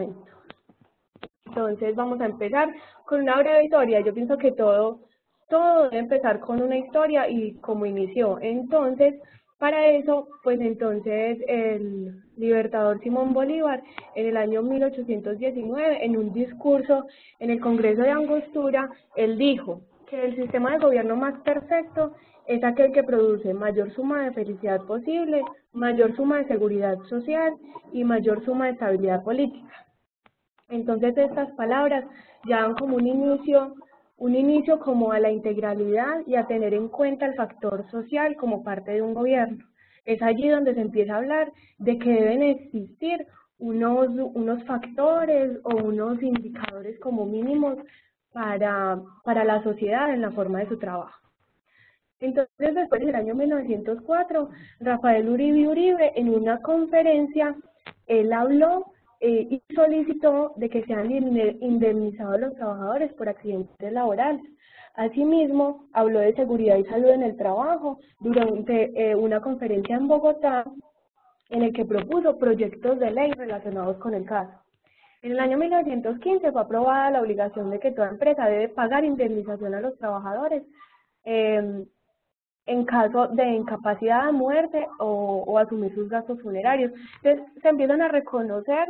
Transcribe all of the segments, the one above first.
momento. Entonces vamos a empezar con una breve historia. Yo pienso que todo debe empezar con una historia y cómo inició. Entonces, para eso, pues entonces el libertador Simón Bolívar, en el año 1819, en un discurso en el Congreso de Angostura, él dijo que el sistema de gobierno más perfecto es aquel que produce mayor suma de felicidad posible, mayor suma de seguridad social y mayor suma de estabilidad política. Entonces estas palabras ya dan como un inicio como a la integralidad y a tener en cuenta el factor social como parte de un gobierno. Es allí donde se empieza a hablar de que deben existir unos factores o unos indicadores como mínimos para la sociedad en la forma de su trabajo. Entonces, después del año 1904, Rafael Uribe Uribe, en una conferencia, él habló y solicitó de que sean indemnizados los trabajadores por accidentes laborales. Asimismo, habló de seguridad y salud en el trabajo durante una conferencia en Bogotá, en el que propuso proyectos de ley relacionados con el caso. En el año 1915 fue aprobada la obligación de que toda empresa debe pagar indemnización a los trabajadores en caso de incapacidad, muerte o asumir sus gastos funerarios. Entonces, se empiezan a reconocer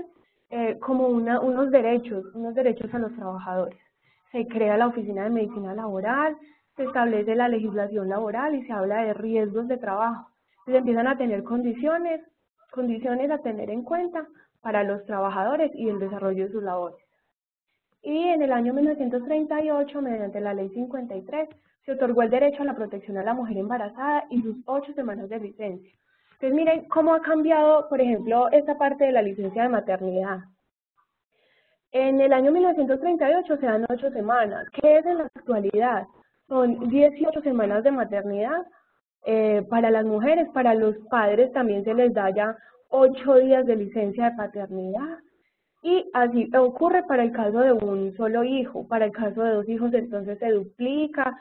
como unos derechos a los trabajadores. Se crea la Oficina de Medicina Laboral, se establece la legislación laboral y se habla de riesgos de trabajo. Se empiezan a tener condiciones a tener en cuenta para los trabajadores y el desarrollo de sus labores. Y en el año 1938, mediante la Ley 53, se otorgó el derecho a la protección a la mujer embarazada y sus 8 semanas de licencia. Entonces, miren cómo ha cambiado, por ejemplo, esta parte de la licencia de maternidad. En el año 1938 se dan 8 semanas. ¿Qué es en la actualidad? Son 18 semanas de maternidad para las mujeres, para los padres también se les da ya 8 días de licencia de paternidad. Y así ocurre para el caso de un solo hijo, para el caso de 2 hijos entonces se duplica,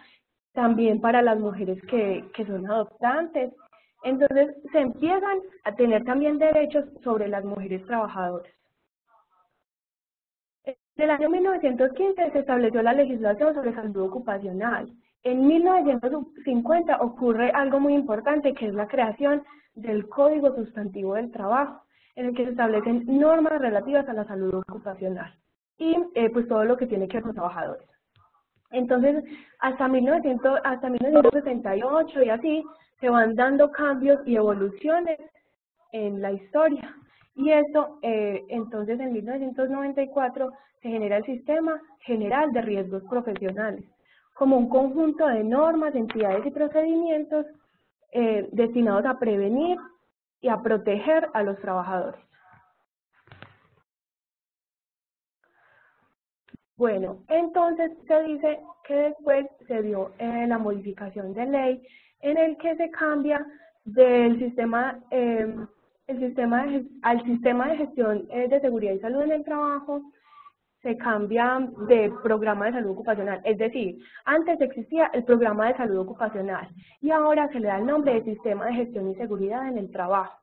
también para las mujeres que son adoptantes. Entonces se empiezan a tener también derechos sobre las mujeres trabajadoras. En el año 1915 se estableció la legislación sobre salud ocupacional. En 1950 ocurre algo muy importante que es la creación del Código Sustantivo del Trabajo, en el que se establecen normas relativas a la salud ocupacional y pues todo lo que tiene que ver con trabajadores. Entonces, hasta 1968 y así, se van dando cambios y evoluciones en la historia. Y esto, entonces, en 1994 se genera el Sistema General de Riesgos Profesionales, como un conjunto de normas, entidades y procedimientos destinados a prevenir y a proteger a los trabajadores. Bueno, entonces se dice que después se dio la modificación de ley en el que se cambia del sistema, al sistema de gestión de seguridad y salud en el trabajo, se cambia de programa de salud ocupacional. Es decir, antes existía el programa de salud ocupacional y ahora se le da el nombre de sistema de gestión y seguridad en el trabajo.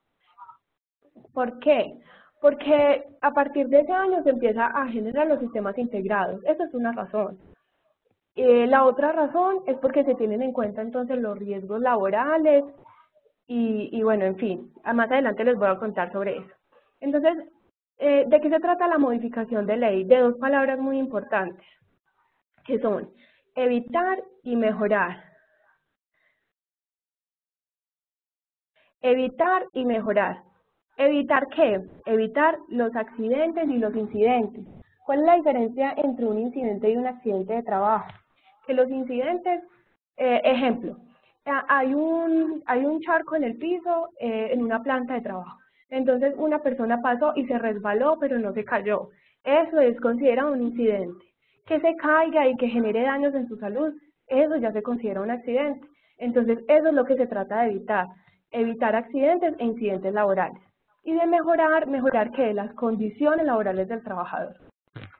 ¿Por qué? Porque a partir de ese año se empieza a generar los sistemas integrados. Esa es una razón. La otra razón es porque se tienen en cuenta entonces los riesgos laborales y bueno, en fin, más adelante les voy a contar sobre eso. Entonces, ¿de qué se trata la modificación de ley? De 2 palabras muy importantes, que son evitar y mejorar. Evitar y mejorar. ¿Evitar qué? Evitar los accidentes y los incidentes. ¿Cuál es la diferencia entre un incidente y un accidente de trabajo? Que los incidentes, ejemplo, hay un charco en el piso en una planta de trabajo. Entonces una persona pasó y se resbaló, pero no se cayó. Eso es considerado un incidente. Que se caiga y que genere daños en su salud, eso ya se considera un accidente. Entonces eso es lo que se trata de evitar accidentes e incidentes laborales. Y de mejorar ¿qué? Las condiciones laborales del trabajador.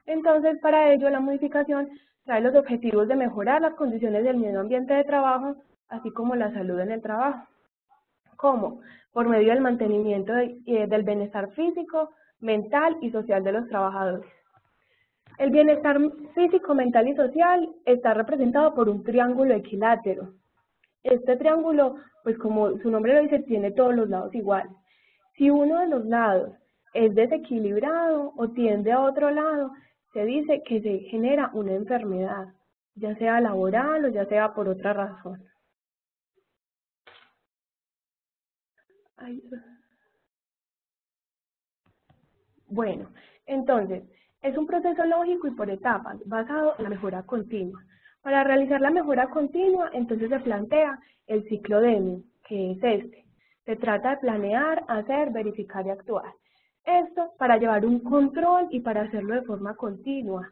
Entonces, para ello, la modificación trae los objetivos de mejorar las condiciones del medio ambiente de trabajo, así como la salud en el trabajo. ¿Cómo? Por medio del mantenimiento del bienestar físico, mental y social de los trabajadores. El bienestar físico, mental y social está representado por un triángulo equilátero. Este triángulo, pues como su nombre lo dice, tiene todos los lados iguales. Si uno de los lados es desequilibrado o tiende a otro lado, se dice que se genera una enfermedad, ya sea laboral o ya sea por otra razón. Bueno, entonces, es un proceso lógico y por etapas, basado en la mejora continua. Para realizar la mejora continua, entonces se plantea el ciclo Deming, que es este. Se trata de planear, hacer, verificar y actuar. Esto para llevar un control y para hacerlo de forma continua,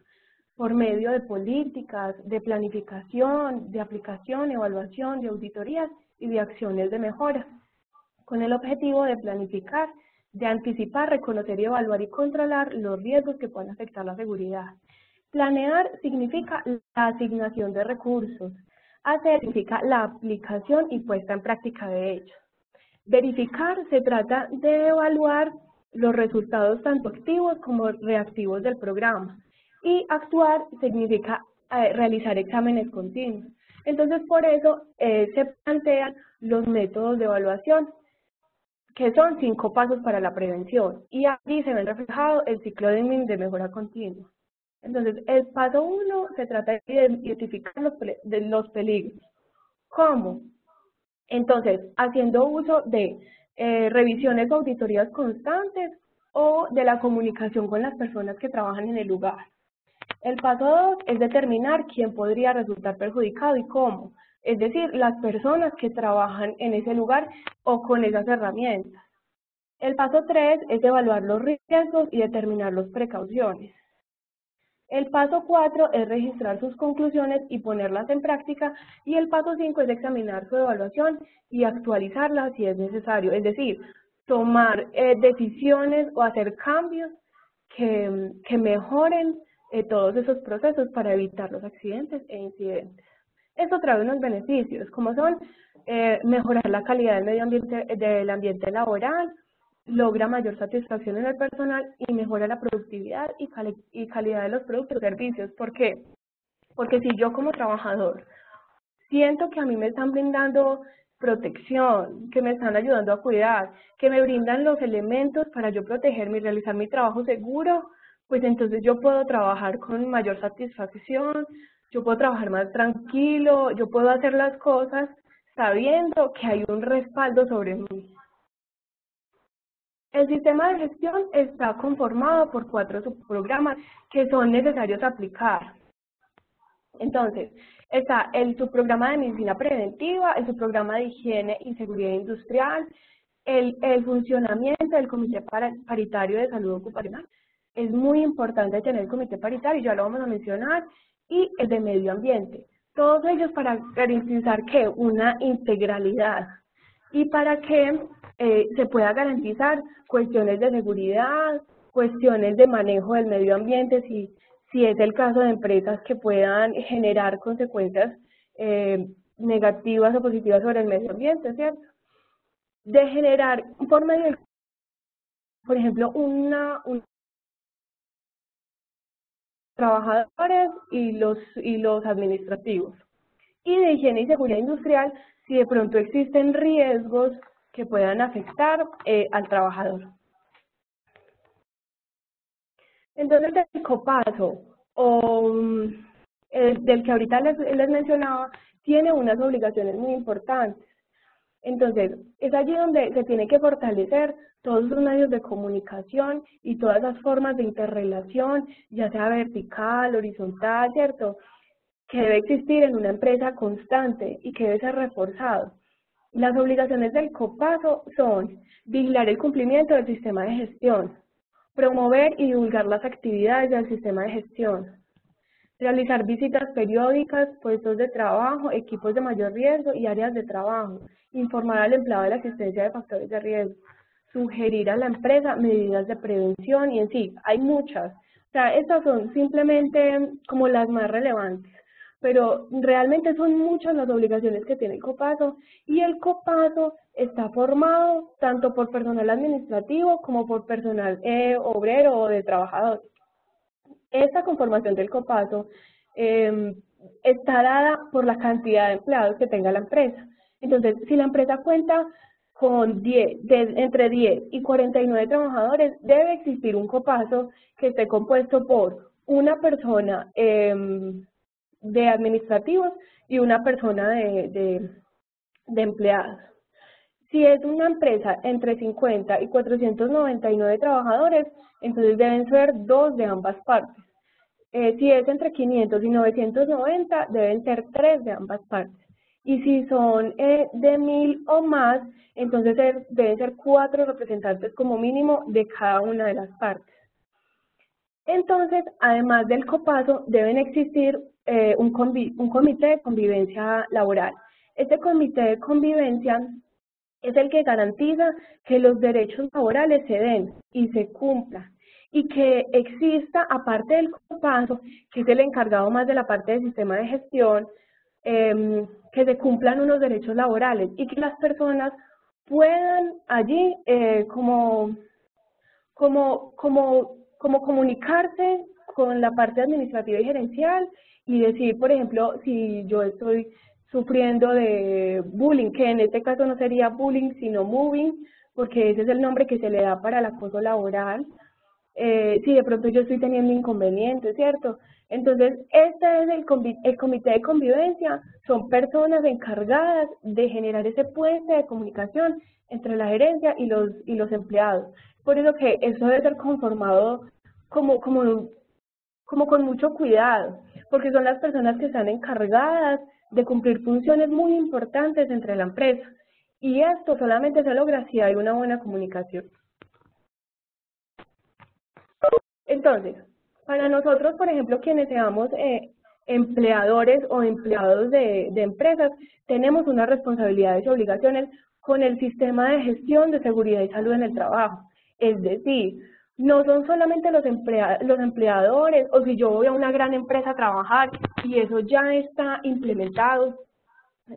por medio de políticas, de planificación, de aplicación, evaluación, de auditorías y de acciones de mejora, con el objetivo de planificar, de anticipar, reconocer y evaluar y controlar los riesgos que puedan afectar la seguridad. Planear significa la asignación de recursos. Hacer significa la aplicación y puesta en práctica de ellos. Verificar se trata de evaluar los resultados tanto activos como reactivos del programa. Y actuar significa realizar exámenes continuos. Entonces, por eso se plantean los métodos de evaluación, que son 5 pasos para la prevención. Y allí se ve reflejado el ciclo de mejora continua. Entonces, el paso 1 se trata de identificar los peligros. ¿Cómo? Entonces, haciendo uso de revisiones o auditorías constantes o de la comunicación con las personas que trabajan en el lugar. El paso 2 es determinar quién podría resultar perjudicado y cómo, es decir, las personas que trabajan en ese lugar o con esas herramientas. El paso 3 es evaluar los riesgos y determinar las precauciones. El paso 4 es registrar sus conclusiones y ponerlas en práctica, y el paso 5 es examinar su evaluación y actualizarla si es necesario, es decir, tomar decisiones o hacer cambios que mejoren todos esos procesos para evitar los accidentes e incidentes. Esto trae unos beneficios, como son mejorar la calidad del ambiente laboral, logra mayor satisfacción en el personal y mejora la productividad y calidad de los productos y servicios. ¿Por qué? Porque si yo como trabajador siento que a mí me están brindando protección, que me están ayudando a cuidar, que me brindan los elementos para yo protegerme y realizar mi trabajo seguro, pues entonces yo puedo trabajar con mayor satisfacción, yo puedo trabajar más tranquilo, yo puedo hacer las cosas sabiendo que hay un respaldo sobre mí. El sistema de gestión está conformado por 4 subprogramas que son necesarios aplicar. Entonces, está el subprograma de medicina preventiva, el subprograma de higiene y seguridad industrial, el funcionamiento del comité paritario de salud ocupacional. Es muy importante tener el comité paritario, ya lo vamos a mencionar, y el de medio ambiente. Todos ellos para garantizar que una integralidad y para que se pueda garantizar cuestiones de seguridad, cuestiones de manejo del medio ambiente, si es el caso de empresas que puedan generar consecuencias negativas o positivas sobre el medio ambiente, ¿cierto? De generar por medio de, por ejemplo, trabajadores y los administrativos. Y de higiene y seguridad industrial, si de pronto existen riesgos que puedan afectar al trabajador. Entonces, el copaso, o del que ahorita les mencionaba, tiene unas obligaciones muy importantes. Entonces, es allí donde se tiene que fortalecer todos los medios de comunicación y todas las formas de interrelación, ya sea vertical, horizontal, ¿cierto?, que debe existir en una empresa constante y que debe ser reforzado. Las obligaciones del copaso son vigilar el cumplimiento del sistema de gestión, promover y divulgar las actividades del sistema de gestión, realizar visitas periódicas, puestos de trabajo, equipos de mayor riesgo y áreas de trabajo, informar al empleado de la existencia de factores de riesgo, sugerir a la empresa medidas de prevención y en sí, hay muchas. O sea, estas son simplemente como las más relevantes, pero realmente son muchas las obligaciones que tiene el Copaso y el Copaso está formado tanto por personal administrativo como por personal obrero o de trabajadores. Esta conformación del Copaso está dada por la cantidad de empleados que tenga la empresa. Entonces, si la empresa cuenta con entre 10 y 49 trabajadores, debe existir un Copaso que esté compuesto por una persona de administrativos y una persona de empleados. Si es una empresa entre 50 y 499 trabajadores, entonces deben ser dos de ambas partes. Si es entre 500 y 990, deben ser tres de ambas partes. Y si son de 1000 o más, entonces deben ser cuatro representantes como mínimo de cada una de las partes. Entonces, además del Copaso, deben existir un comité de convivencia laboral. Este comité de convivencia es el que garantiza que los derechos laborales se den y se cumplan, y que exista, aparte del Copaso, que es el encargado más de la parte del sistema de gestión, que se cumplan unos derechos laborales y que las personas puedan allí como comunicarse con la parte administrativa y gerencial y decir, por ejemplo, si yo estoy sufriendo de bullying, que en este caso no sería bullying, sino moving, porque ese es el nombre que se le da para el acoso laboral, si de pronto yo estoy teniendo inconvenientes, ¿cierto? Entonces, este es el comité de convivencia, son personas encargadas de generar ese puente de comunicación entre la gerencia y los empleados. Por eso que eso debe ser conformado como con mucho cuidado, porque son las personas que están encargadas de cumplir funciones muy importantes entre la empresa. Y esto solamente se logra si hay una buena comunicación. Entonces, para nosotros, por ejemplo, quienes seamos empleadores o empleados de empresas, tenemos unas responsabilidades y obligaciones con el sistema de gestión de seguridad y salud en el trabajo. Es decir, no son solamente los empleadores, o si yo voy a una gran empresa a trabajar y eso ya está implementado,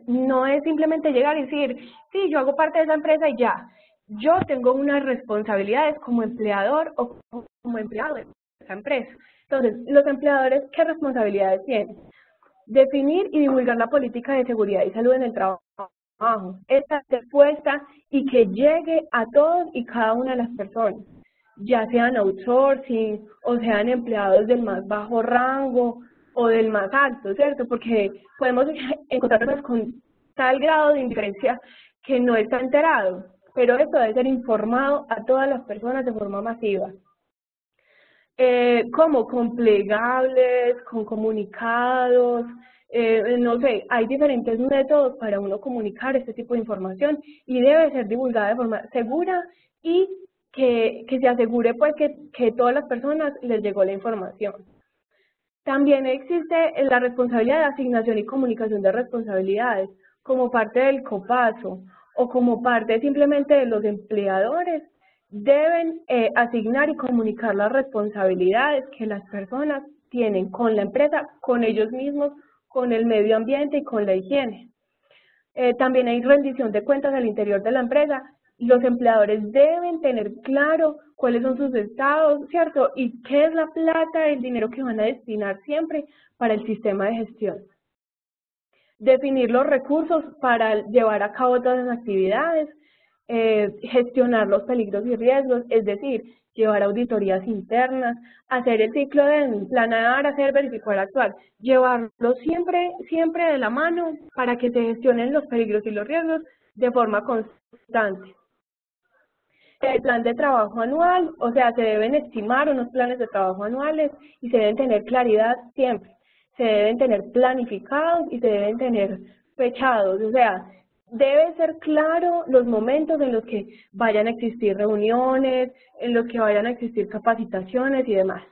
no es simplemente llegar y decir, sí, yo hago parte de esa empresa y ya. Yo tengo unas responsabilidades como empleador o como empleado de esa empresa. Entonces, los empleadores, ¿qué responsabilidades tienen? Definir y divulgar la política de seguridad y salud en el trabajo. Esta respuesta y que llegue a todos y cada una de las personas, ya sean outsourcing o sean empleados del más bajo rango o del más alto, ¿cierto? Porque podemos encontrarnos con tal grado de indiferencia que no está enterado, pero esto debe ser informado a todas las personas de forma masiva. Como con plegables, con comunicados, no sé, hay diferentes métodos para uno comunicar este tipo de información y debe ser divulgada de forma segura y que se asegure pues que todas las personas les llegó la información. También existe la responsabilidad de asignación y comunicación de responsabilidades como parte del Copaso o como parte simplemente de los empleadores. Deben asignar y comunicar las responsabilidades que las personas tienen con la empresa, con ellos mismos, con el medio ambiente y con la higiene. También hay rendición de cuentas al interior de la empresa. Los empleadores deben tener claro cuáles son sus estados, ¿cierto? Y qué es la plata, el dinero que van a destinar siempre para el sistema de gestión. Definir los recursos para llevar a cabo todas las actividades, gestionar los peligros y riesgos, es decir, llevar auditorías internas, hacer el ciclo de planear, hacer, verificar, actuar, llevarlo siempre de la mano para que se gestionen los peligros y los riesgos de forma constante. El plan de trabajo anual, o sea, se deben estimar unos planes de trabajo anuales y se deben tener claridad siempre. Se deben tener planificados y se deben tener fechados, o sea, debe ser claro los momentos en los que vayan a existir reuniones, en los que vayan a existir capacitaciones y demás.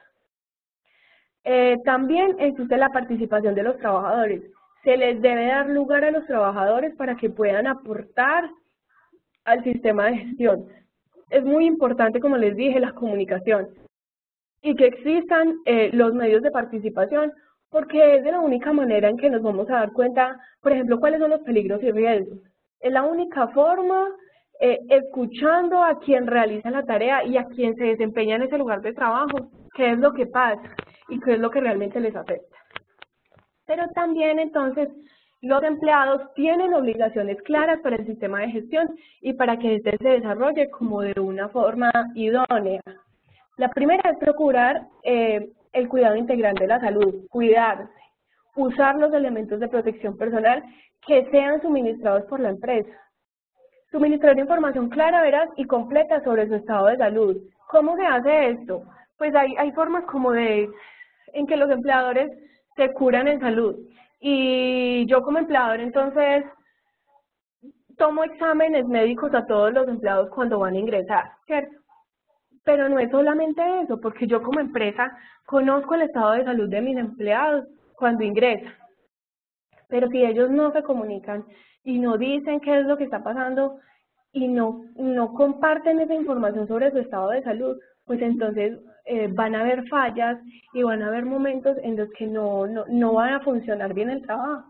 También existe la participación de los trabajadores. Se les debe dar lugar a los trabajadores para que puedan aportar al sistema de gestión. Es muy importante, como les dije, la comunicación y que existan los medios de participación porque es de la única manera en que nos vamos a dar cuenta, por ejemplo, cuáles son los peligros y riesgos. Es la única forma, escuchando a quien realiza la tarea y a quien se desempeña en ese lugar de trabajo, qué es lo que pasa y qué es lo que realmente les afecta. Pero también entonces los empleados tienen obligaciones claras para el sistema de gestión y para que éste se desarrolle como de una forma idónea. La primera es procurar el cuidado integral de la salud, cuidarse, usar los elementos de protección personal que sean suministrados por la empresa. Suministrar información clara, veraz y completa sobre su estado de salud. ¿Cómo se hace esto? Pues hay formas como en que los empleadores se curan en salud. Y yo como empleador entonces tomo exámenes médicos a todos los empleados cuando van a ingresar, ¿cierto? Pero no es solamente eso, porque yo como empresa conozco el estado de salud de mis empleados cuando ingresan. Pero si ellos no se comunican y no dicen qué es lo que está pasando y no comparten esa información sobre su estado de salud, pues entonces van a haber fallas y van a haber momentos en los que no van a funcionar bien el trabajo,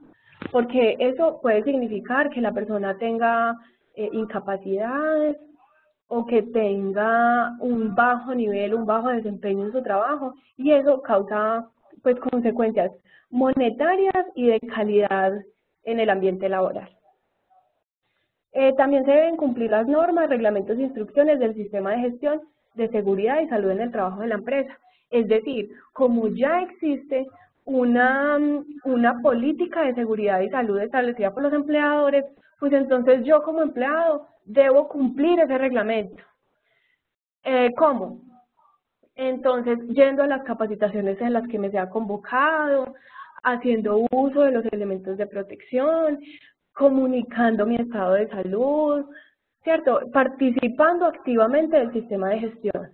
porque eso puede significar que la persona tenga incapacidades o que tenga un bajo nivel, un bajo desempeño en su trabajo, y eso causa pues consecuencias monetarias y de calidad en el ambiente laboral. También se deben cumplir las normas, reglamentos e instrucciones del sistema de gestión de seguridad y salud en el trabajo de la empresa. Es decir, como ya existe una política de seguridad y salud establecida por los empleadores, pues entonces yo como empleado debo cumplir ese reglamento. ¿Cómo? Entonces, yendo a las capacitaciones en las que me sea convocado, haciendo uso de los elementos de protección, comunicando mi estado de salud, ¿cierto? Participando activamente del sistema de gestión.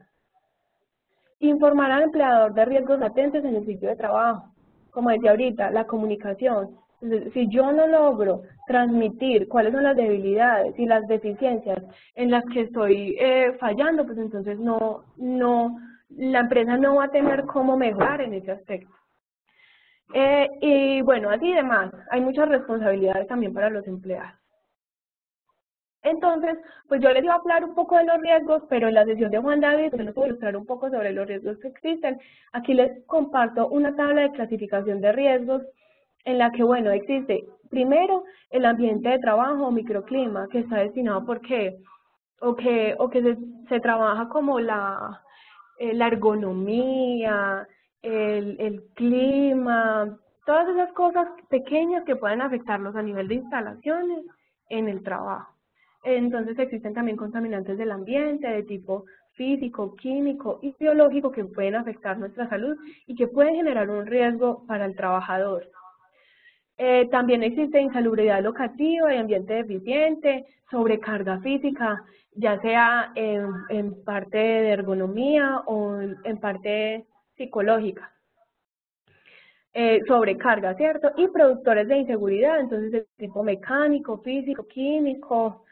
Informar al empleador de riesgos latentes en el sitio de trabajo. Como decía ahorita, la comunicación. Entonces, si yo no logro transmitir cuáles son las debilidades y las deficiencias en las que estoy fallando, pues entonces la empresa no va a tener cómo mejorar en ese aspecto. Y bueno, así demás, hay muchas responsabilidades también para los empleados. Entonces, pues yo les iba a hablar un poco de los riesgos, pero en la sesión de Juan David yo les voy a ilustrar un poco sobre los riesgos que existen. Aquí les comparto una tabla de clasificación de riesgos en la que, bueno, existe primero el ambiente de trabajo o microclima, que está destinado por qué, o que se trabaja como la ergonomía, el clima, todas esas cosas pequeñas que pueden afectarlos a nivel de instalaciones en el trabajo. Entonces existen también contaminantes del ambiente de tipo físico, químico y biológico que pueden afectar nuestra salud y que pueden generar un riesgo para el trabajador. También existe insalubridad locativa y ambiente deficiente, sobrecarga física, ya sea en parte de ergonomía o en parte psicológica. Sobrecarga, ¿cierto? Y productores de inseguridad, entonces de tipo mecánico, físico, químico,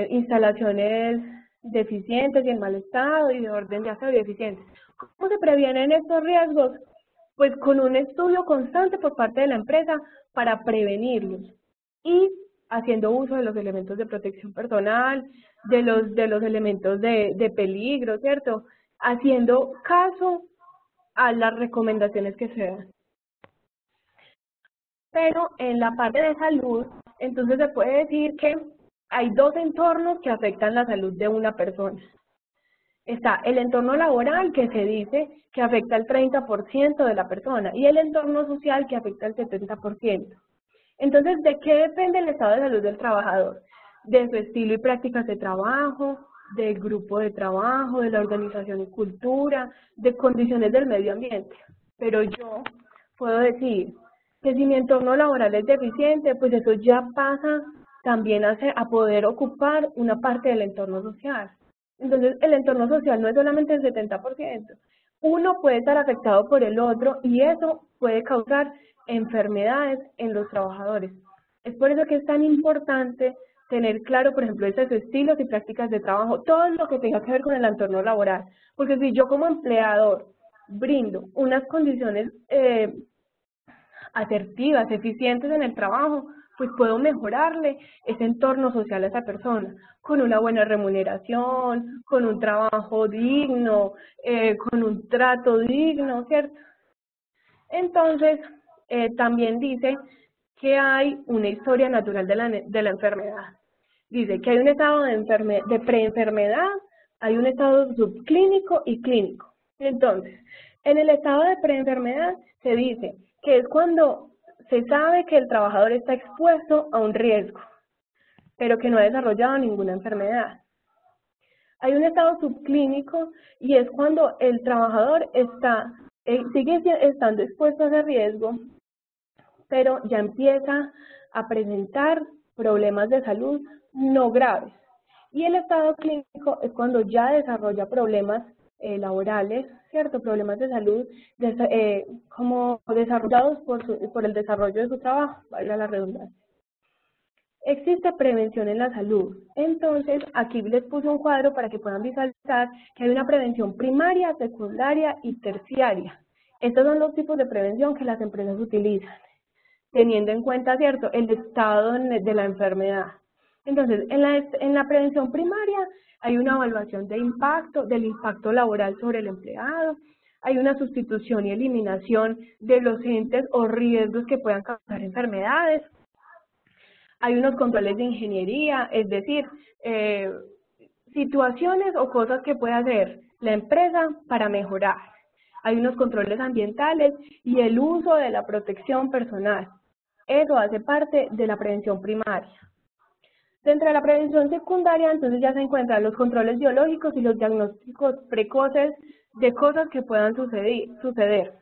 instalaciones deficientes y en mal estado y de orden de aseo y deficientes. ¿Cómo se previenen estos riesgos? Pues con un estudio constante por parte de la empresa para prevenirlos y haciendo uso de los elementos de protección personal, de los elementos de peligro, ¿cierto? Haciendo caso a las recomendaciones que se dan. Pero en la parte de salud, entonces se puede decir que hay dos entornos que afectan la salud de una persona. Está el entorno laboral, que se dice que afecta al 30% de la persona, y el entorno social, que afecta al 70%. Entonces, ¿de qué depende el estado de salud del trabajador? De su estilo y prácticas de trabajo, del grupo de trabajo, de la organización y cultura, de condiciones del medio ambiente. Pero yo puedo decir que si mi entorno laboral es deficiente, pues eso ya pasa también a poder ocupar una parte del entorno social. Entonces, el entorno social no es solamente el 70%. Uno puede estar afectado por el otro y eso puede causar enfermedades en los trabajadores. Es por eso que es tan importante tener claro, por ejemplo, esos estilos y prácticas de trabajo, todo lo que tenga que ver con el entorno laboral. Porque si yo como empleador brindo unas condiciones asertivas, eficientes en el trabajo, pues puedo mejorarle ese entorno social a esa persona, con una buena remuneración, con un trabajo digno, con un trato digno, ¿cierto? Entonces, también dice que hay una historia natural de la enfermedad. Dice que hay un estado de preenfermedad, hay un estado subclínico y clínico. Entonces, en el estado de preenfermedad se dice que es cuando se sabe que el trabajador está expuesto a un riesgo, pero que no ha desarrollado ninguna enfermedad. Hay un estado subclínico y es cuando el trabajador sigue estando expuesto a ese riesgo, pero ya empieza a presentar problemas de salud no graves. Y el estado clínico es cuando ya desarrolla problemas laborales, ¿cierto? Problemas de salud como desarrollados por el desarrollo de su trabajo, valga la redundancia. Existe prevención en la salud. Entonces, aquí les puse un cuadro para que puedan visualizar que hay una prevención primaria, secundaria y terciaria. Estos son los tipos de prevención que las empresas utilizan, teniendo en cuenta, ¿cierto?, el estado de la enfermedad. Entonces, en la prevención primaria hay una evaluación del impacto laboral sobre el empleado, hay una sustitución y eliminación de los entes o riesgos que puedan causar enfermedades, hay unos controles de ingeniería, es decir, situaciones o cosas que puede hacer la empresa para mejorar. Hay unos controles ambientales y el uso de la protección personal. Eso hace parte de la prevención primaria. Dentro de la prevención secundaria, entonces ya se encuentran los controles biológicos y los diagnósticos precoces de cosas que puedan suceder.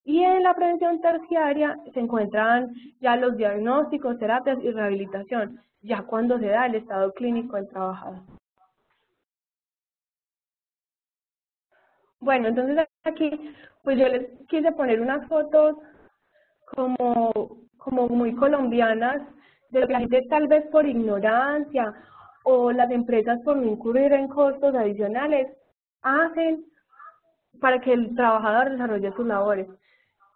Y en la prevención terciaria se encuentran ya los diagnósticos, terapias y rehabilitación, ya cuando se da el estado clínico del trabajador. Bueno, entonces aquí, pues yo les quise poner unas fotos como muy colombianas, de lo que la gente tal vez por ignorancia o las empresas por no incurrir en costos adicionales hacen para que el trabajador desarrolle sus labores.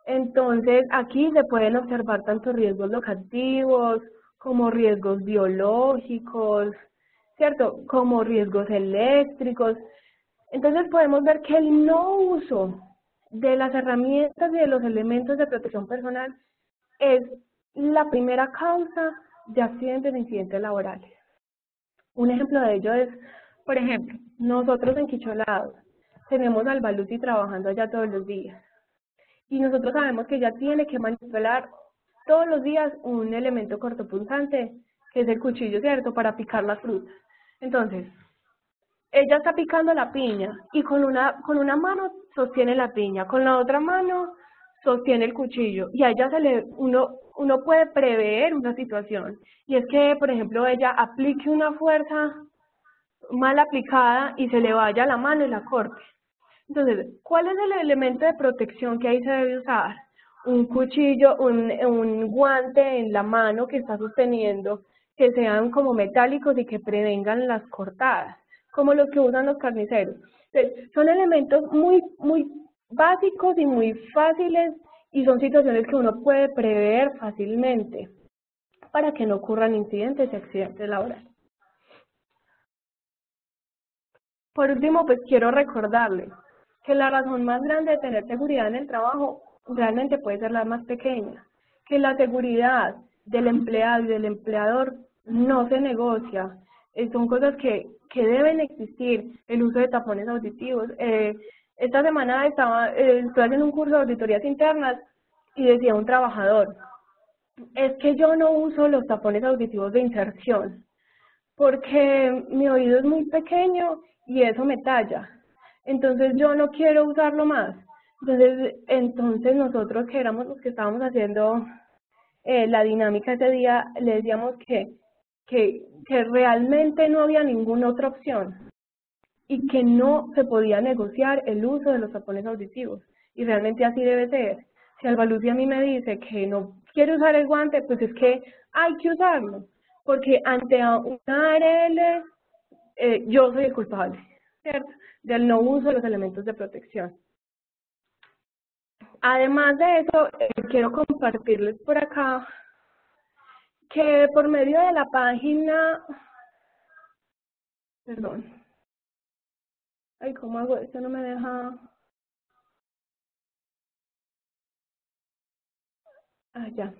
Entonces, aquí se pueden observar tanto riesgos locativos como riesgos biológicos, ¿cierto? Como riesgos eléctricos. Entonces, podemos ver que el no uso de las herramientas y de los elementos de protección personal es la primera causa de accidentes e incidentes laborales. Un ejemplo de ello es, por ejemplo, nosotros en Quicholado tenemos al Baluti trabajando allá todos los días. Y nosotros sabemos que ella tiene que manipular todos los días un elemento cortopunzante, que es el cuchillo, ¿cierto?, para picar las frutas. Entonces, ella está picando la piña y con una mano sostiene la piña, con la otra mano sostiene el cuchillo y a ella uno puede prever una situación y es que, por ejemplo, ella aplique una fuerza mal aplicada y se le vaya la mano y la corte. Entonces, ¿cuál es el elemento de protección que ahí se debe usar? Un cuchillo, un guante en la mano que está sosteniendo, que sean como metálicos y que prevengan las cortadas, como los que usan los carniceros. Entonces, son elementos muy básicos y muy fáciles y son situaciones que uno puede prever fácilmente para que no ocurran incidentes y accidentes laborales. Por último, pues quiero recordarles que la razón más grande de tener seguridad en el trabajo realmente puede ser la más pequeña, que la seguridad del empleado y del empleador no se negocia, son cosas que deben existir, el uso de tapones auditivos. Esta semana estoy haciendo un curso de auditorías internas y decía un trabajador, es que yo no uso los tapones auditivos de inserción, porque mi oído es muy pequeño y eso me talla. Entonces yo no quiero usarlo más. Entonces nosotros que éramos los que estábamos haciendo la dinámica ese día, le decíamos que realmente no había ninguna otra opción y que no se podía negociar el uso de los tapones auditivos. Y realmente así debe ser. Si Albalucía a mí me dice que no quiere usar el guante, pues es que hay que usarlo, porque ante una ARL yo soy el culpable, ¿cierto?, del no uso de los elementos de protección. Además de eso, quiero compartirles por acá que por medio de la página, perdón, ay, ¿cómo hago? Esto no me deja, ya.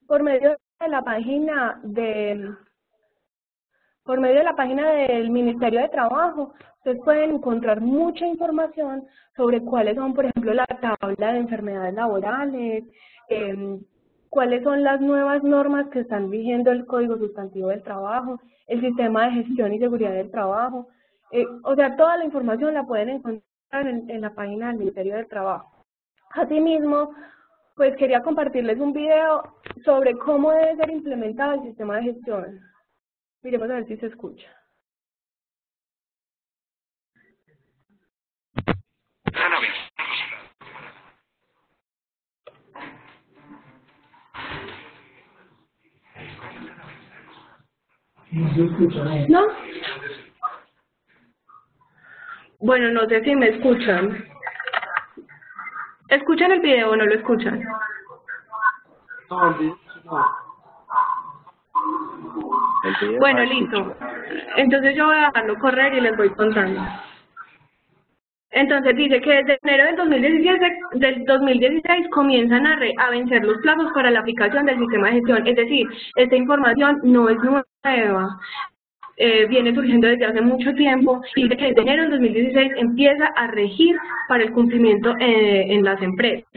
Por medio de la página por medio de la página del Ministerio de Trabajo, ustedes pueden encontrar mucha información sobre cuáles son, por ejemplo, la tabla de enfermedades laborales, cuáles son las nuevas normas que están rigiendo el Código Sustantivo del Trabajo, el sistema de gestión y seguridad del trabajo. O sea, toda la información la pueden encontrar en la página del Ministerio del Trabajo. Asimismo, pues quería compartirles un video sobre cómo debe ser implementado el sistema de gestión. Miremos a ver si se escucha. No se escucha. ¿No? Bueno, no sé si me escuchan. ¿Escuchan el video o no lo escuchan? No, no. Bueno, listo. Entonces yo voy a dejarlo correr y les voy contando. Entonces dice que desde enero del 2016 comienzan a vencer los plazos para la aplicación del sistema de gestión. Es decir, esta información no es nueva. Viene surgiendo desde hace mucho tiempo y dice que desde enero del 2016 empieza a regir para el cumplimiento en las empresas.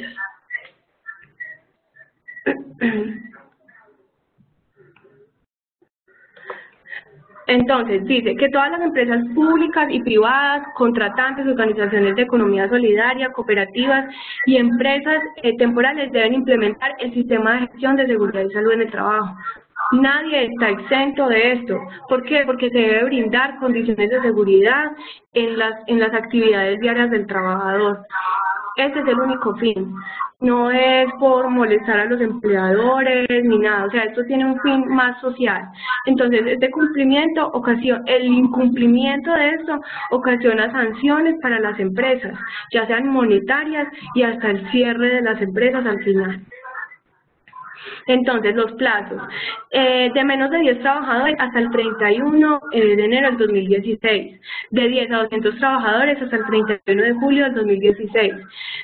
Entonces, dice que todas las empresas públicas y privadas, contratantes, organizaciones de economía solidaria, cooperativas y empresas temporales deben implementar el sistema de gestión de seguridad y salud en el trabajo. Nadie está exento de esto. ¿Por qué? Porque se debe brindar condiciones de seguridad en las actividades diarias del trabajador. Ese es el único fin. No es por molestar a los empleadores ni nada, o sea, esto tiene un fin más social. Entonces, el incumplimiento de esto ocasiona sanciones para las empresas, ya sean monetarias y hasta el cierre de las empresas al final. Entonces, los plazos, de menos de 10 trabajadores hasta el 31 de enero del 2016, de 10 a 200 trabajadores hasta el 31 de julio del 2016,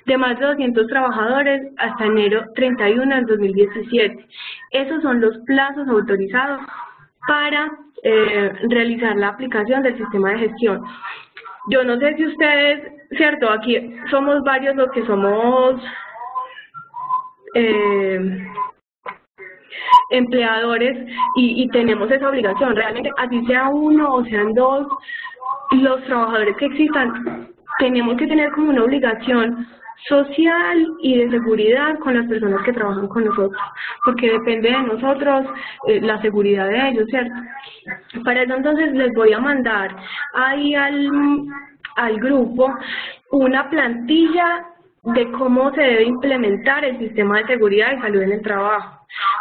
de más de 200 trabajadores hasta enero 31 del 2017. Esos son los plazos autorizados para realizar la aplicación del sistema de gestión. Yo no sé si ustedes, cierto, aquí somos varios los que somos empleadores y tenemos esa obligación. Realmente, así sea uno o sean dos, los trabajadores que existan, tenemos que tener como una obligación social y de seguridad con las personas que trabajan con nosotros, porque depende de nosotros la seguridad de ellos, ¿cierto? Para eso entonces les voy a mandar ahí al grupo una plantilla de cómo se debe implementar el sistema de seguridad y salud en el trabajo.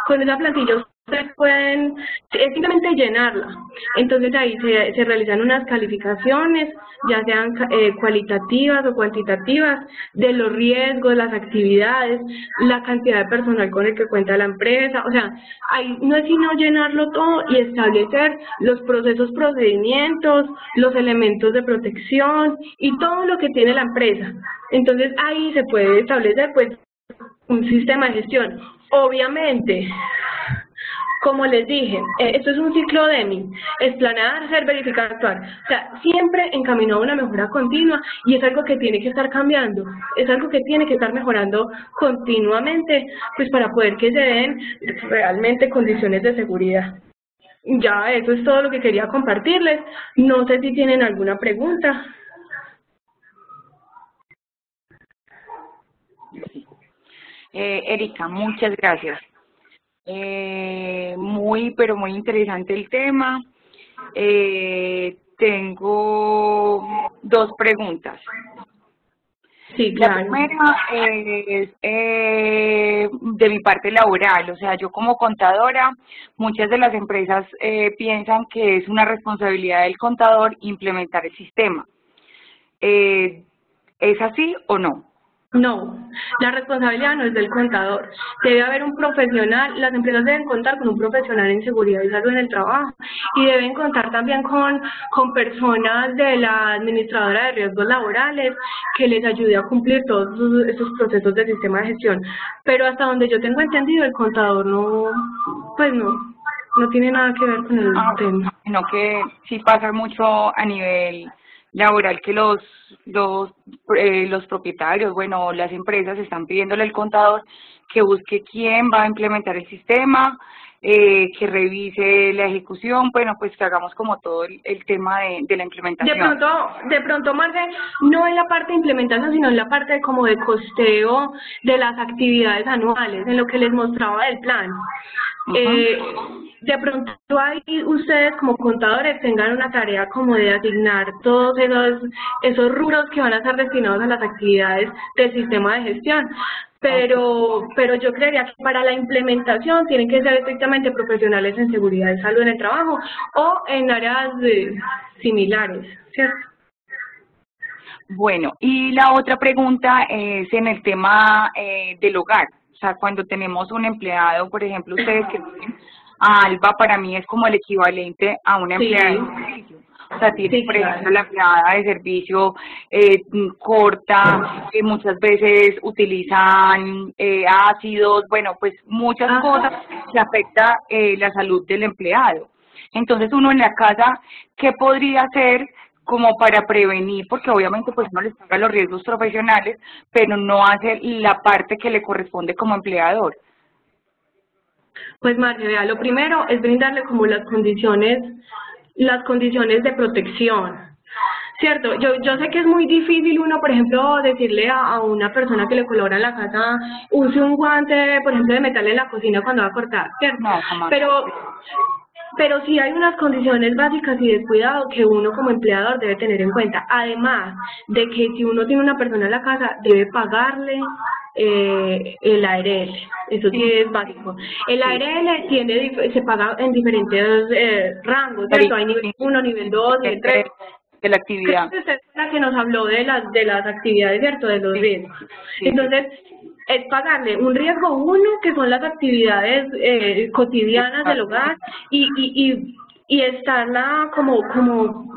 Con esa plantilla ustedes pueden, es simplemente llenarla. Entonces ahí se realizan unas calificaciones, ya sean cualitativas o cuantitativas, de los riesgos, las actividades, la cantidad de personal con el que cuenta la empresa. O sea, ahí no es sino llenarlo todo y establecer los procesos, procedimientos, los elementos de protección y todo lo que tiene la empresa. Entonces ahí se puede establecer pues un sistema de gestión. Obviamente, como les dije, esto es un ciclo Deming, es planear, hacer, verificar, actuar. O sea, siempre encaminado a una mejora continua y es algo que tiene que estar cambiando, es algo que tiene que estar mejorando continuamente, pues para poder que se den realmente condiciones de seguridad. Ya, eso es todo lo que quería compartirles. No sé si tienen alguna pregunta. Erika, muchas gracias. Pero muy interesante el tema. Tengo dos preguntas. Sí, claro. La primera es de mi parte laboral, o sea, yo como contadora, muchas de las empresas piensan que es una responsabilidad del contador implementar el sistema. ¿Es así o no? No, la responsabilidad no es del contador. Debe haber un profesional, las empresas deben contar con un profesional en seguridad y salud en el trabajo y deben contar también con personas de la administradora de riesgos laborales que les ayude a cumplir todos esos procesos del sistema de gestión. Pero hasta donde yo tengo entendido, el contador no, pues no tiene nada que ver con el tema. Sino que sí pasa mucho a nivel laboral que los propietarios, bueno, las empresas están pidiéndole al contador que busque quién va a implementar el sistema, que revise la ejecución, bueno, pues que hagamos como todo el tema de la implementación. De pronto, Marce, no en la parte de implementación, sino en la parte como de costeo de las actividades anuales, en lo que les mostraba del plan. De pronto ahí ustedes como contadores tengan una tarea como de asignar todos esos rubros que van a ser destinados a las actividades del sistema de gestión. Pero yo creería que para la implementación tienen que ser estrictamente profesionales en seguridad y salud en el trabajo o en áreas similares, ¿cierto? Bueno, y la otra pregunta es en el tema del hogar. O sea, cuando tenemos un empleado, por ejemplo, ustedes que tienen a Alba, para mí es como el equivalente a una empleada de servicio. O sea, tiene, por ejemplo, la empleada de servicio corta, muchas veces utilizan ácidos, bueno, pues muchas cosas que afectan la salud del empleado. Entonces, uno en la casa, ¿qué podría hacer como para prevenir? Porque obviamente pues uno les paga los riesgos profesionales, pero no hace la parte que le corresponde como empleador. Pues María, vea, lo primero es brindarle como las condiciones de protección, ¿cierto? Yo sé que es muy difícil uno, por ejemplo, decirle a una persona que le colabora en la casa, use un guante, por ejemplo, de metal en la cocina cuando va a cortar, ¿cierto? No, jamás. Pero sí hay unas condiciones básicas y de cuidado que uno como empleador debe tener en cuenta. Además de que si uno tiene una persona en la casa, debe pagarle el ARL. Eso sí es básico. El ARL se paga en diferentes rangos, ¿cierto? Hay nivel 1, nivel 2, nivel 3. De la actividad. Creo que usted es la que nos habló de las actividades, ¿cierto? De los riesgos. Entonces, es pagarle un riesgo 1, que son las actividades cotidianas del hogar, y estarla como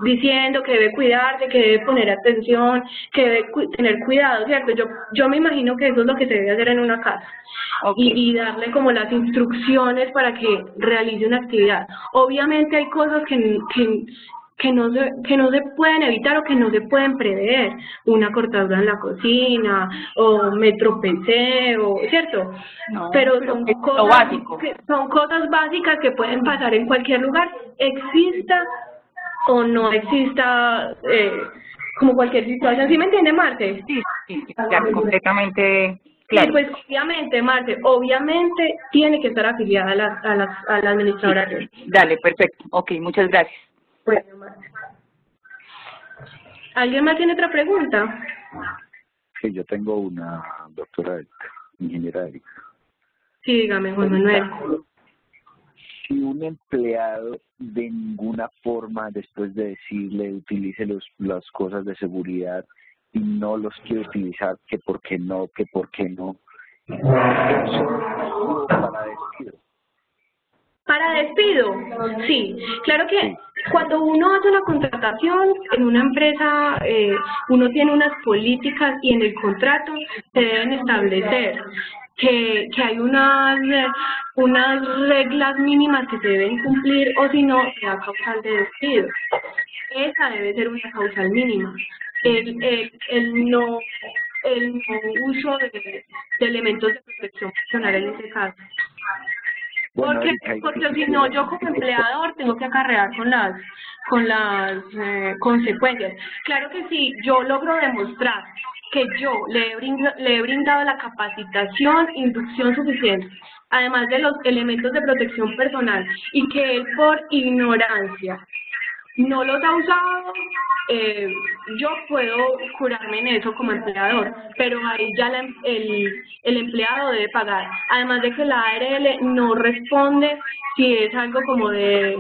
diciendo que debe cuidarse, que debe poner atención, que debe tener cuidado, ¿cierto? Yo me imagino que eso es lo que se debe hacer en una casa. Y darle como las instrucciones para que realice una actividad. Obviamente hay cosas que no se pueden evitar o que no se pueden prever, una cortadura en la cocina, o me tropecé, ¿cierto? No, pero son cosas básicas que pueden pasar en cualquier lugar, exista o no exista, como cualquier situación. ¿Sí me entiende, Marte? Sí, claro, completamente claro. Y pues obviamente, Marte, obviamente tiene que estar afiliada a la administradora. Dale, perfecto. Ok, muchas gracias. Bueno, ¿alguien más tiene otra pregunta? Sí, yo tengo una, doctora Erika, ingeniera Erika. Sí, dígame, Juan Manuel. Si un empleado de ninguna forma, después de decirle utilice las cosas de seguridad y no los quiere utilizar, que por qué no, eso para despido. Para despido, sí. Claro que cuando uno hace una contratación en una empresa, uno tiene unas políticas y en el contrato se deben establecer que hay unas reglas mínimas que se deben cumplir, o si no, se da causal de despido. Esa debe ser una causal mínima. El no uso de elementos de protección personal en ese caso. Porque si no, yo como empleador tengo que acarrear con las consecuencias. Claro que si yo logro demostrar que yo le he brindado la capacitación, inducción suficiente, además de los elementos de protección personal, y que él por ignorancia no los ha usado, yo puedo curarme en eso como empleador, pero ahí ya el empleado debe pagar. Además de que la ARL no responde si es algo como de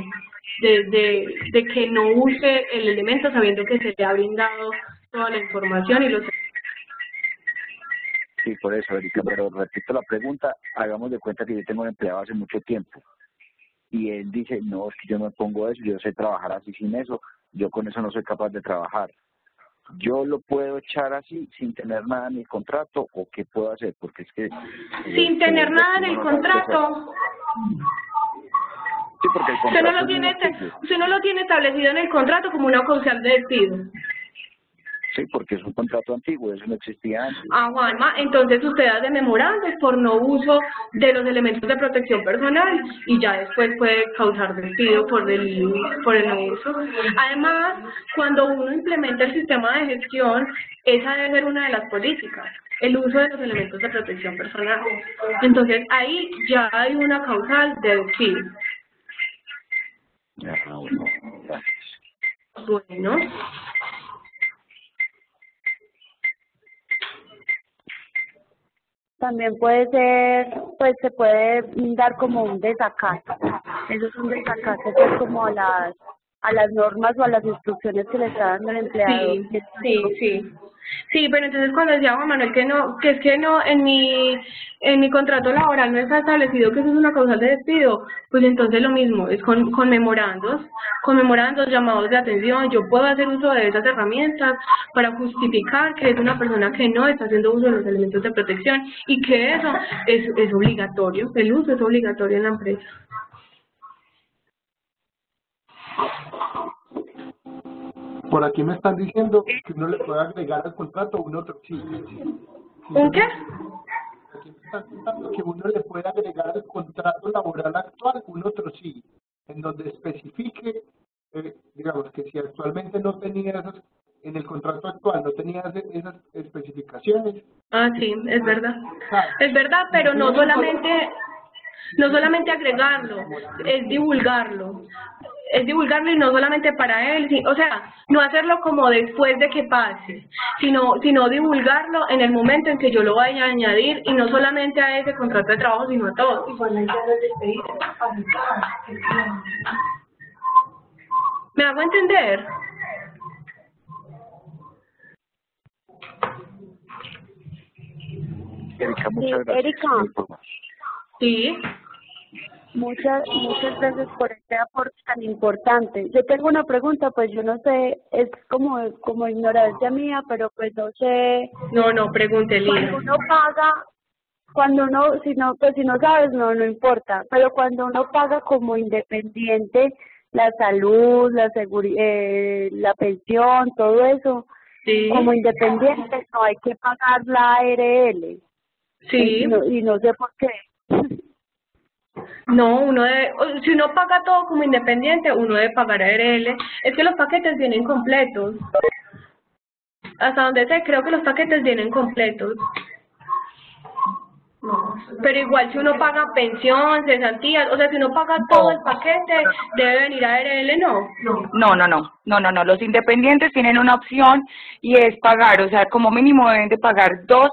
que no use el elemento sabiendo que se le ha brindado toda la información y los Sí, por eso, Erika, pero repito la pregunta, hagamos de cuenta que yo tengo un empleado hace mucho tiempo y él dice, no, es que yo no me pongo eso, yo sé trabajar así sin eso, yo con eso no soy capaz de trabajar. ¿Yo lo puedo echar así sin tener nada en el contrato o qué puedo hacer? Porque es que... Sin tener nada en el contrato. Sí, porque el Usted no contrato usted no lo tiene establecido en el contrato como una causal de despido. Sí, porque es un contrato antiguo, eso no existía antes. Ah, Juanma, entonces usted hace memorandos por no uso de los elementos de protección personal y ya después puede causar despido por el no uso. Además, cuando uno implementa el sistema de gestión, esa debe ser una de las políticas, el uso de los elementos de protección personal. Entonces, ahí ya hay una causal de despido. Bueno, gracias. Bueno. También puede ser, pues se puede dar como un desacato. Eso es un desacato pues como a las normas o a las instrucciones que le está dando el empleado. Sí. Sí, pero entonces cuando decía Juan Manuel que es que no, en mi contrato laboral no está establecido que eso es una causal de despido, pues entonces lo mismo, es con memorandos, llamados de atención, yo puedo hacer uso de esas herramientas para justificar que es una persona que no está haciendo uso de los elementos de protección y que eso es obligatorio, el uso es obligatorio en la empresa. Por aquí me están diciendo que uno le puede agregar al contrato un otro sí. ¿Un qué? Aquí me están contando que uno le puede agregar al contrato laboral actual un otro sí, en donde especifique, digamos, que si actualmente no tenía esas, en el contrato actual no tenía esas especificaciones. Ah, sí, es verdad. Es verdad, pero no solamente agregarlo, es divulgarlo. Es divulgarlo y no solamente para él, o sea, no hacerlo como después de que pase, sino divulgarlo en el momento en que yo lo vaya a añadir y no solamente a ese contrato de trabajo, sino a todos. ¿Me hago entender? Erika, muchas gracias. Erika, Sí. muchas gracias por este aporte tan importante. Yo tengo una pregunta, pues yo no sé, es como ignorancia mía, pero pues no sé. No, pregunte, Lina. Cuando uno, si no sabes, no importa, pero cuando uno paga como independiente la salud, la seguridad, la pensión, todo eso, Sí. como independiente no hay que pagar la ARL. Sí. Y no sé por qué. No, si uno paga todo como independiente, uno debe pagar ARL. Es que los paquetes vienen completos. Hasta donde sé, creo que los paquetes vienen completos. No, pero igual si uno paga pensión, cesantías, o sea, si uno paga todo el paquete, debe venir a ARL, ¿no? No. Los independientes tienen una opción y es pagar, o sea, como mínimo deben de pagar 2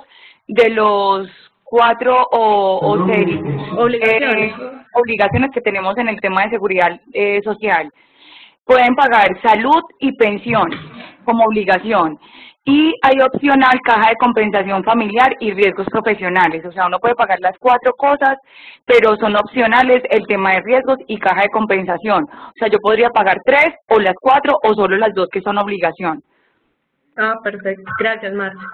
de los 4 o 6 obligaciones que tenemos en el tema de seguridad social. Pueden pagar salud y pensión como obligación. Y hay opcional caja de compensación familiar y riesgos profesionales. O sea, uno puede pagar las 4 cosas, pero son opcionales el tema de riesgos y caja de compensación. O sea, yo podría pagar 3 o las 4 o solo las 2 que son obligación. Ah, perfecto. Gracias, Marcia.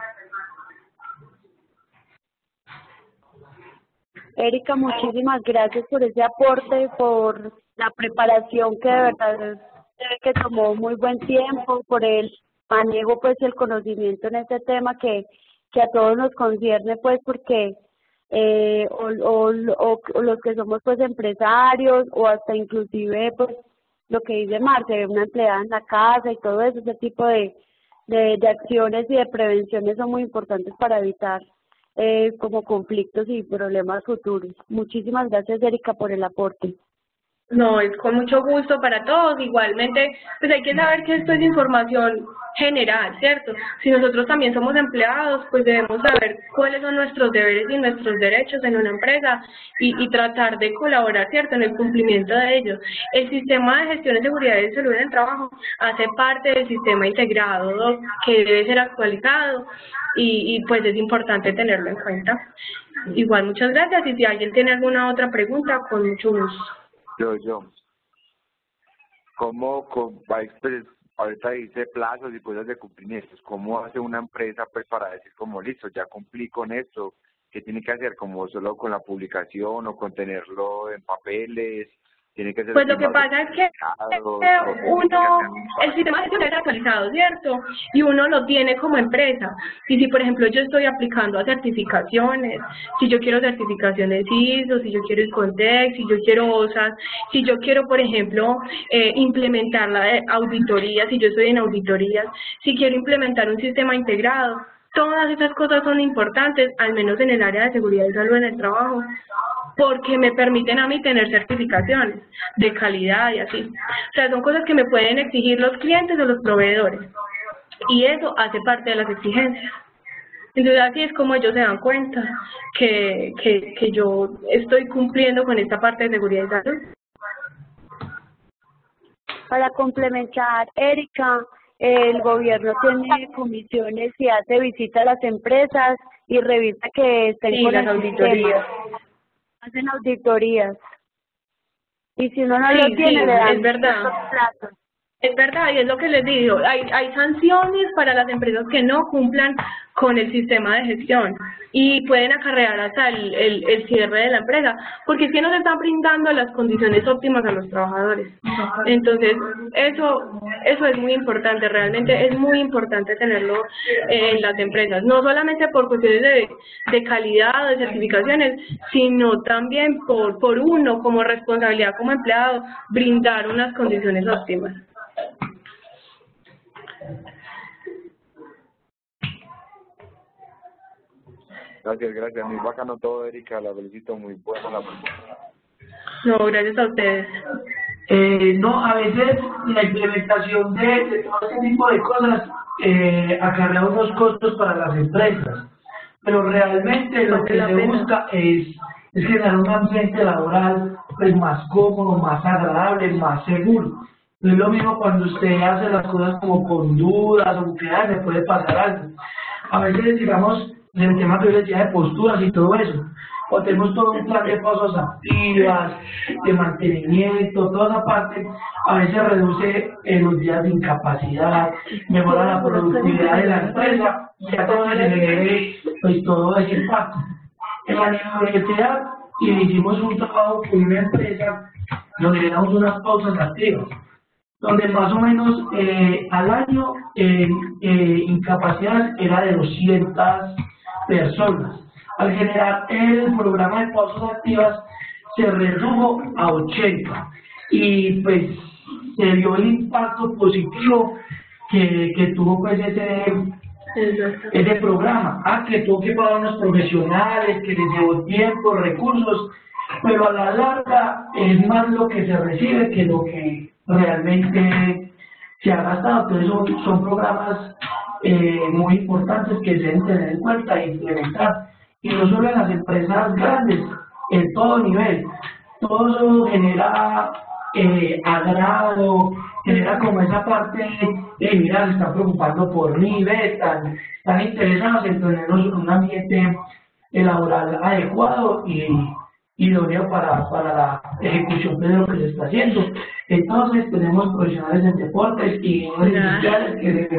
Erika, muchísimas gracias por ese aporte, por la preparación que de verdad que tomó muy buen tiempo, por el manejo, pues, el conocimiento en este tema que a todos nos concierne, pues, porque o los que somos, pues, empresarios o hasta inclusive, pues, lo que dice Marce, una empleada en la casa y todo eso, ese tipo de acciones y de prevenciones son muy importantes para evitar como conflictos y problemas futuros. Muchísimas gracias, Erika, por el aporte. No, es con mucho gusto para todos. Igualmente, pues hay que saber que esto es información general, ¿cierto? Si nosotros también somos empleados, pues debemos saber cuáles son nuestros deberes y nuestros derechos en una empresa y tratar de colaborar, ¿cierto?, en el cumplimiento de ellos. El sistema de gestión de seguridad y salud en el trabajo hace parte del sistema integrado, ¿no?, que debe ser actualizado y pues es importante tenerlo en cuenta. Igual, muchas gracias, y si alguien tiene alguna otra pregunta, con mucho gusto. Yo. Pues, ahorita dice plazos y cosas de cumplimientos, ¿cómo hace una empresa pues para decir como listo, ya cumplí con esto? ¿Qué tiene que hacer? ¿Como solo con la publicación o con tenerlo en papeles? ¿Tiene que ser Pues lo que pasa es que el sistema de gestión es actualizado, ¿cierto? Y uno lo tiene como empresa. Y si, por ejemplo, yo estoy aplicando a certificaciones, si yo quiero certificaciones ISO, si yo quiero ISCONTEC, si yo quiero OSAS, si yo quiero, por ejemplo, implementar la auditoría, si yo estoy en auditorías, si quiero implementar un sistema integrado, todas esas cosas son importantes, al menos en el área de seguridad y salud en el trabajo, porque me permiten a mí tener certificaciones de calidad y así. O sea, son cosas que me pueden exigir los clientes o los proveedores, y eso hace parte de las exigencias. Entonces así es como ellos se dan cuenta que yo estoy cumpliendo con esta parte de seguridad y salud. Para complementar, Erika, el gobierno tiene comisiones y hace visita a las empresas y revisa que estén Sí, con las el auditorías. sistema. Hacen auditorías. Y si uno no Sí, lo tiene, sí, le dan es verdad. ciertos plazos. Es verdad, y es lo que les digo, hay sanciones para las empresas que no cumplan con el sistema de gestión y pueden acarrear hasta el cierre de la empresa, porque es que no se están brindando las condiciones óptimas a los trabajadores. Entonces, eso es muy importante, realmente es muy importante tenerlo en las empresas, no solamente por cuestiones de calidad, de certificaciones, sino también por uno como responsabilidad como empleado, brindar unas condiciones óptimas. Gracias. Muy bacano todo, Erika. La felicito, muy buena la pregunta. No, gracias a ustedes. No, a veces la implementación de todo este tipo de cosas acarrea unos costos para las empresas, pero realmente lo que se busca es generar un ambiente laboral pues más cómodo, más agradable, más seguro. No es lo mismo cuando usted hace las cosas como con dudas o que le puede pasar algo. A veces, digamos, en el tema que yo decía de posturas y todo eso, o tenemos todo un plan de pausas activas, de mantenimiento, toda esa parte, a veces reduce los días de incapacidad, mejora la productividad de la empresa, y a todo se genere pues todo ese impacto. En la universidad hicimos un trabajo con una empresa donde le damos unas pausas activas, donde más o menos al año incapacidad era de 200 personas. Al generar el programa de pausas activas se redujo a 80 y pues se vio el impacto positivo que tuvo pues ese programa. Que tuvo que pagar unos profesionales, que les llevó tiempo, recursos, pero a la larga es más lo que se recibe que lo que realmente se ha gastado. Entonces son programas muy importantes que se deben tener en cuenta e implementar, y no solo en las empresas grandes, en todo nivel. Todo eso genera agrado, genera como esa parte de mira, se están preocupando por mí, están interesados en tener un ambiente laboral adecuado y idóneo para la ejecución de lo que se está haciendo. Entonces tenemos profesionales en deportes y industriales que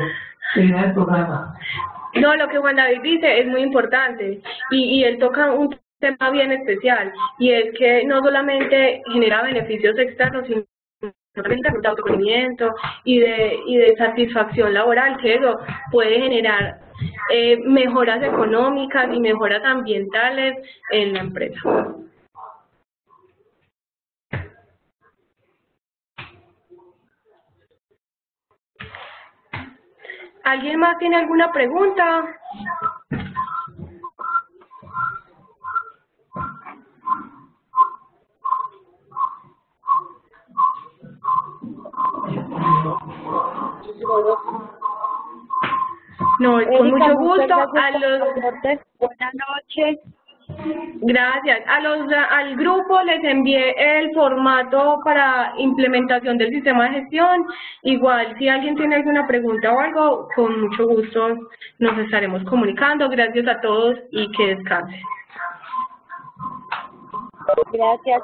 terminan el programa. No, lo que Juan David dice es muy importante y él toca un tema bien especial, y es que no solamente genera beneficios externos, sino también de autoconocimiento y de satisfacción laboral, que eso puede generar mejoras económicas y mejoras ambientales en la empresa. ¿Alguien más tiene alguna pregunta? No, con Erika, mucho muchas gusto. gracias por tu aporte. Buenas noches. Gracias. Al grupo les envié el formato para implementación del sistema de gestión. Igual, si alguien tiene alguna pregunta o algo, con mucho gusto nos estaremos comunicando. Gracias a todos y que descansen. Gracias.